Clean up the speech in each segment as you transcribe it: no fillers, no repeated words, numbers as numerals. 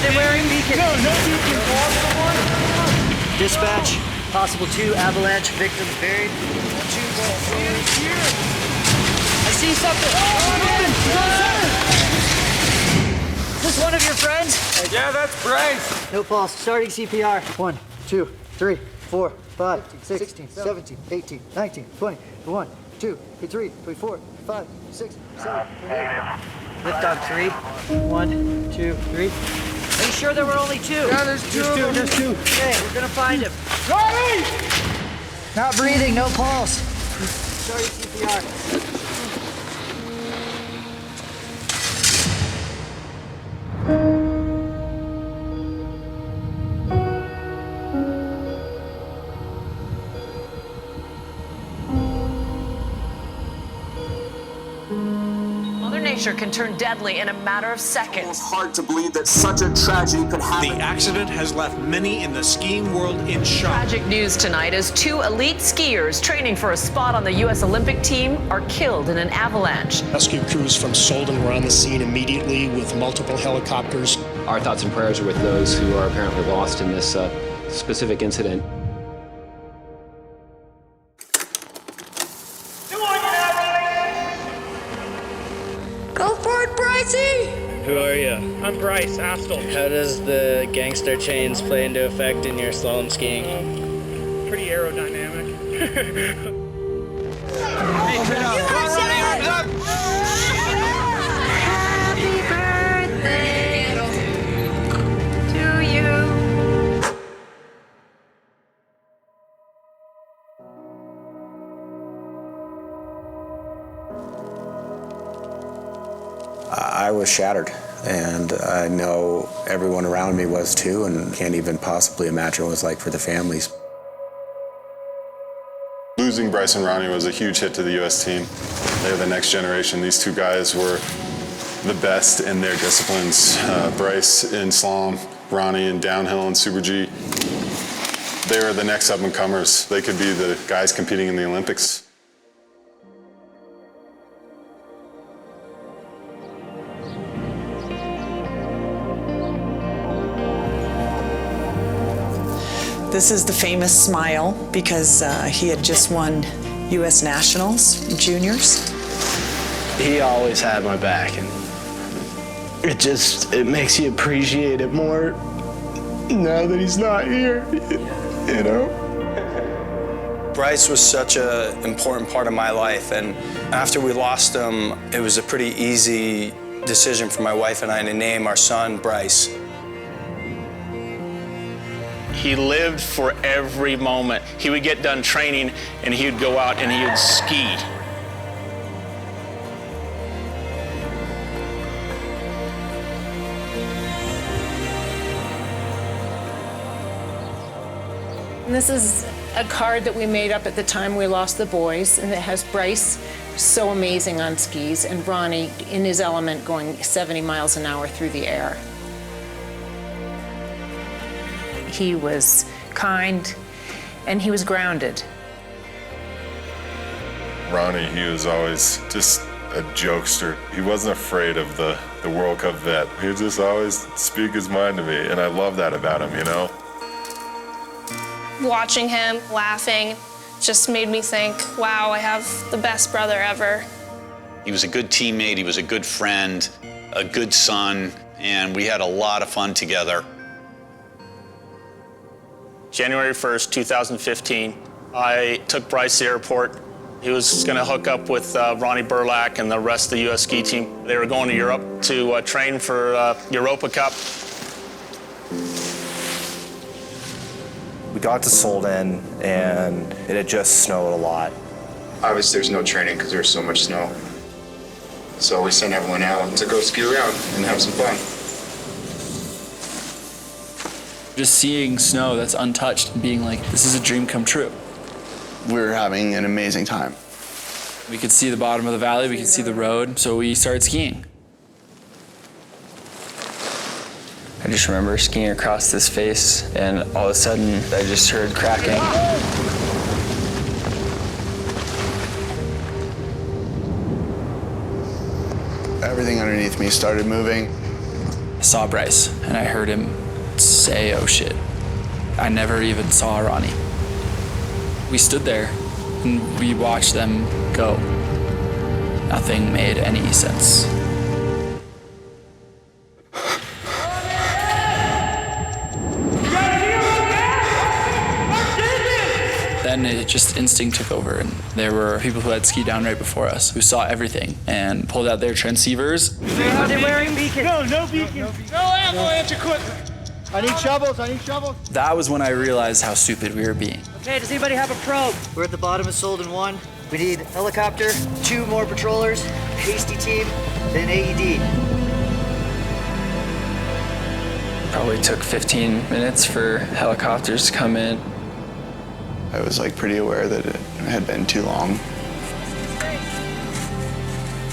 they wearing beacon? No beacon. Dispatch, possible 2 Avalanche victims buried. 2 Here. I see something. Is this one of your friends? Yeah, that's Bryce. No pulse. Starting CPR. 1, 2, 3, 4, 5, 16, 17, 18, 19, 20, 1, 2, 3, 4, 5, 6, 7, 8. Lift on 3. 1, 2, 3. Are you sure there were only 2? Yeah, there's two. Okay, we're gonna find him. Ronnie! Not breathing, no pulse. Starting CPR. Nature can turn deadly in a matter of seconds. It's hard to believe that such a tragedy could happen. The accident has left many in the skiing world in shock. Tragic news tonight as 2 elite skiers training for a spot on the U.S. Olympic team are killed in an avalanche. Rescue crews from Sölden were on the scene immediately with multiple helicopters. Our thoughts and prayers are with those who are apparently lost in this specific incident. Go for it, Brycey! Who are you? I'm Bryce, Astle. How does the gangster chains play into effect in your slalom skiing? Pretty aerodynamic. Hey, turn up. Come on, Ronnie, arms up. Happy birthday to you. I was shattered, and I know everyone around me was too, and can't even possibly imagine what it was like for the families. Losing Bryce and Ronnie was a huge hit to the U.S. team. They're the next generation. These 2 guys were the best in their disciplines. Bryce in slalom, Ronnie in downhill and Super G. They were the next up-and-comers. They could be the guys competing in the Olympics. This is the famous smile because he had just won U.S. Nationals Juniors. He always had my back, and it makes you appreciate it more now that he's not here, you know? Bryce was such an important part of my life, and after we lost him, it was a pretty easy decision for my wife and I to name our son Bryce. He lived for every moment. He would get done training and he would go out and he would ski. And this is a card that we made up at the time we lost the boys, and it has Bryce, so amazing on skis, and Ronnie in his element going 70 miles an hour through the air. He was kind, and he was grounded. Ronnie, he was always just a jokester. He wasn't afraid of the World Cup vet. He would just always speak his mind to me, and I love that about him, you know? Watching him laughing just made me think, wow, I have the best brother ever. He was a good teammate, he was a good friend, a good son, and we had a lot of fun together. January 1st, 2015, I took Bryce to the airport. He was going to hook up with Ronnie Berlack and the rest of the U.S. ski team. They were going to Europe to train for Europa Cup. We got to Sölden, and it had just snowed a lot. Obviously, there's no training because there's so much snow. So we sent everyone out to go ski around and have some fun. Just seeing snow that's untouched and being like, this is a dream come true. We were having an amazing time. We could see the bottom of the valley, we could see the road, so we started skiing. I just remember skiing across this face, and all of a sudden, I just heard cracking. Everything underneath me started moving. I saw Bryce, and I heard him say, "Oh shit." I never even saw Ronnie. We stood there, and we watched them go. Nothing made any sense. Then instinct took over, and there were people who had skied down right before us who saw everything and pulled out their transceivers. Are they wearing beacons? No beacons. No avalanche equipment. I need shovels. That was when I realized how stupid we were being. Okay, does anybody have a probe? We're at the bottom of Sölden 1. We need helicopter, 2 more patrollers, hasty team, then AED. Probably took 15 minutes for helicopters to come in. I was pretty aware that it had been too long.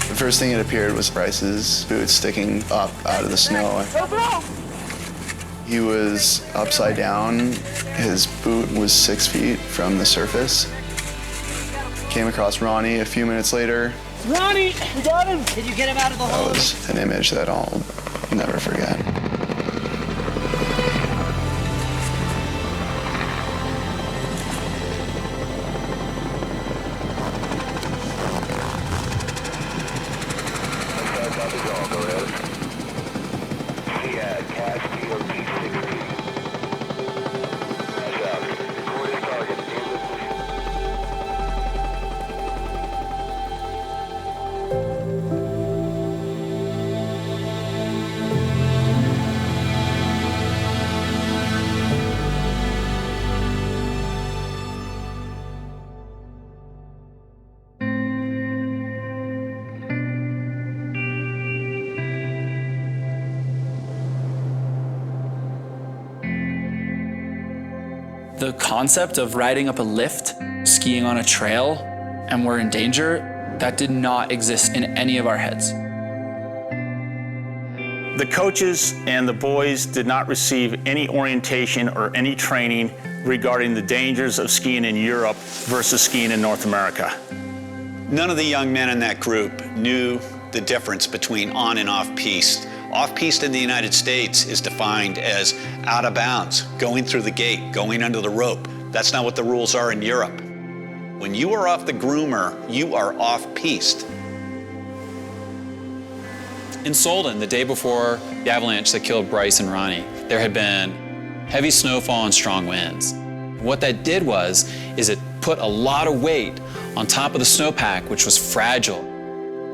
The first thing that appeared was Bryce's boots sticking up out of the snow. He was upside down. His boot was 6 feet from the surface. Came across Ronnie a few minutes later. Ronnie, we got him. Did you get him out of the hole? That was an image that I'll never forget. The concept of riding up a lift, skiing on a trail, and we're in danger, that did not exist in any of our heads. The coaches and the boys did not receive any orientation or any training regarding the dangers of skiing in Europe versus skiing in North America. None of the young men in that group knew the difference between on and off-piste. Off-piste in the United States is defined as out of bounds, going through the gate, going under the rope. That's not what the rules are in Europe. When you are off the groomer, you are off-piste. In Sölden, the day before the avalanche that killed Bryce and Ronnie, there had been heavy snowfall and strong winds. What that did is it put a lot of weight on top of the snowpack, which was fragile.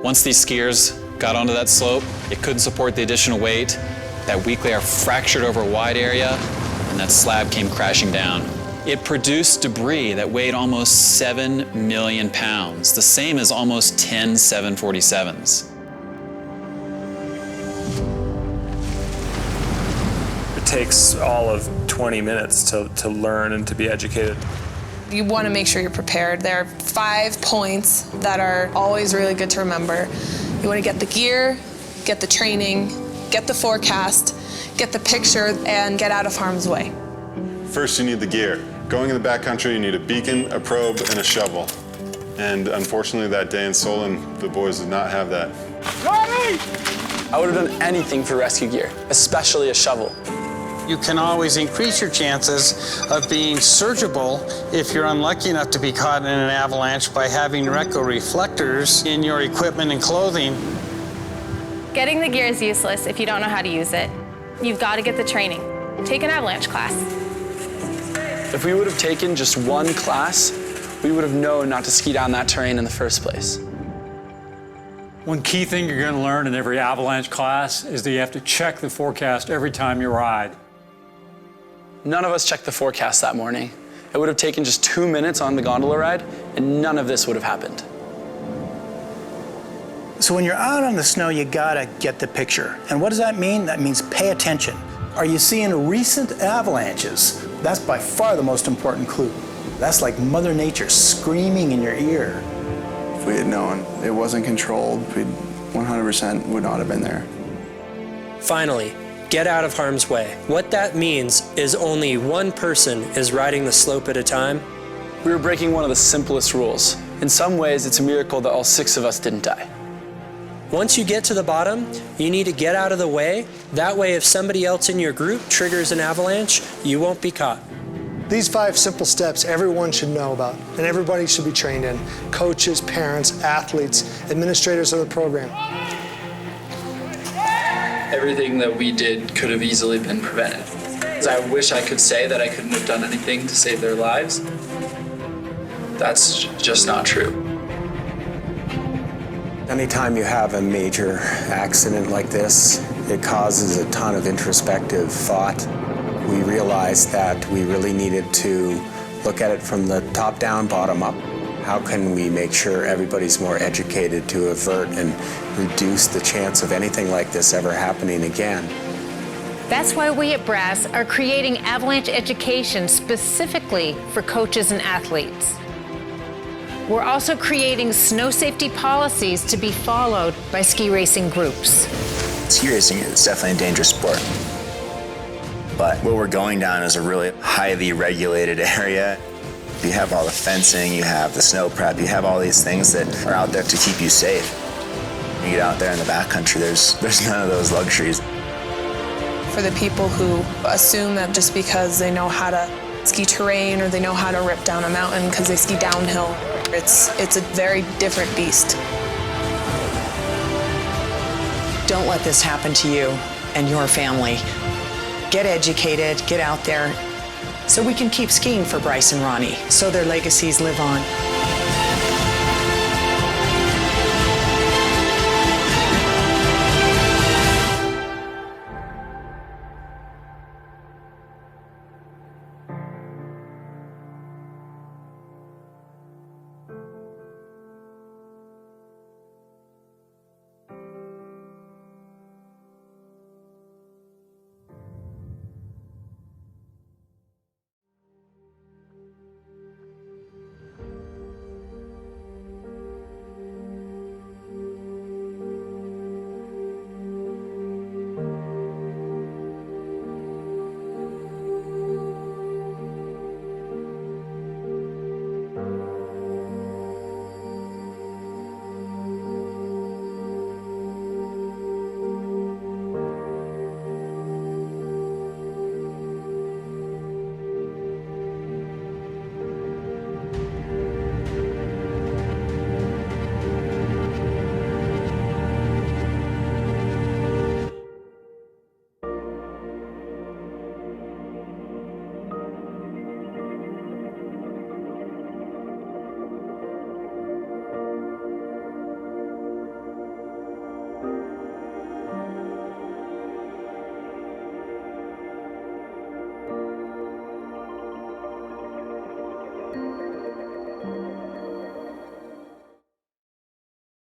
Once these skiers got onto that slope, it couldn't support the additional weight. That weak layer fractured over a wide area, and that slab came crashing down. It produced debris that weighed almost 7 million pounds, the same as almost 10 747s. It takes all of 20 minutes to learn and to be educated. You want to make sure you're prepared. There are 5 points that are always really good to remember. You want to get the gear, get the training, get the forecast, get the picture, and get out of harm's way. First, you need the gear. Going in the backcountry, you need a beacon, a probe, and a shovel. And unfortunately, that day in Sölden, the boys did not have that. Ronnie! I would have done anything for rescue gear, especially a shovel. You can always increase your chances of being surgible if you're unlucky enough to be caught in an avalanche by having reflectors in your equipment and clothing. Getting the gear is useless if you don't know how to use it. You've got to get the training. Take an avalanche class. If we would have taken just one class, we would have known not to ski down that terrain in the first place. One key thing you're going to learn in every avalanche class is that you have to check the forecast every time you ride. None of us checked the forecast that morning. It would have taken just 2 minutes on the gondola ride, and none of this would have happened. So when you're out on the snow, you gotta get the picture. And what does that mean? That means pay attention. Are you seeing recent avalanches? That's by far the most important clue. That's like Mother Nature screaming in your ear. If we had known it wasn't controlled, we 100% would not have been there. Finally, get out of harm's way. What that means is only one person is riding the slope at a time. We were breaking one of the simplest rules. In some ways, it's a miracle that all 6 of us didn't die. Once you get to the bottom, you need to get out of the way. That way, if somebody else in your group triggers an avalanche, you won't be caught. These 5 simple steps everyone should know about, and everybody should be trained in. Coaches, parents, athletes, administrators of the program. Everything that we did could have easily been prevented. I wish I could say that I couldn't have done anything to save their lives. That's just not true. Anytime you have a major accident like this, it causes a ton of introspective thought. We realized that we really needed to look at it from the top down, bottom up. How can we make sure everybody's more educated to avert and reduce the chance of anything like this ever happening again? That's why we at Brass are creating avalanche education specifically for coaches and athletes. We're also creating snow safety policies to be followed by ski racing groups. Ski racing is definitely a dangerous sport. But what we're going down is a really highly regulated area. You have all the fencing, you have the snow prep, you have all these things that are out there to keep you safe. When you get out there in the backcountry, there's none of those luxuries. For the people who assume that just because they know how to ski terrain or they know how to rip down a mountain because they ski downhill, it's a very different beast. Don't let this happen to you and your family. Get educated, get out there, so we can keep skiing for Bryce and Ronnie, so their legacies live on.